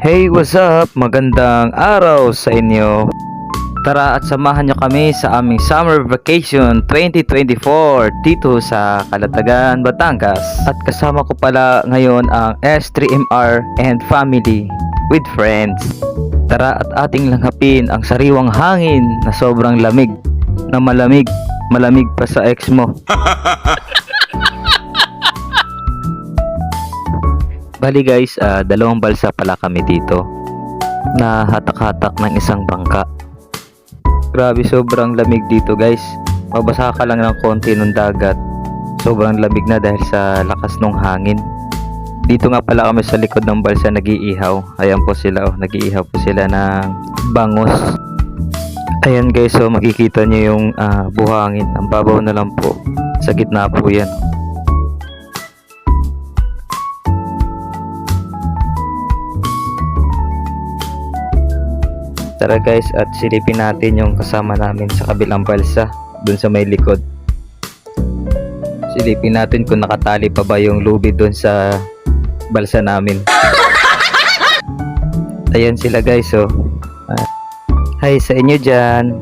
Hey, what's up? Magandang araw sa inyo. Tara at samahan nyo kami sa aming Summer Vacation 2024 dito sa Calatagan, Batangas. At kasama ko pala ngayon ang S3MR and family with friends. Tara at ating langhapin ang sariwang hangin na sobrang lamig, na malamig pa sa ex mo. Bali guys, dalawang balsa pala kami dito na hatak-hatak ng isang bangka. Grabe, sobrang lamig dito guys. Mabasa ka lang ng konti ng dagat. Sobrang lamig na dahil sa lakas ng hangin. Dito nga pala kami sa likod ng balsa nag-iihaw. Ayan po sila, nag-iihaw po sila ng bangos. Ayan guys, so makikita nyo yung buhangin. Ang babaw na lang po. Sa gitna po yan. Tara guys, at silipin natin yung kasama namin sa kabilang balsa, dun sa may likod. Silipin natin kung nakatali pa ba yung lubid dun sa balsa namin. Ayan sila guys, oh. Hi sa inyo dyan.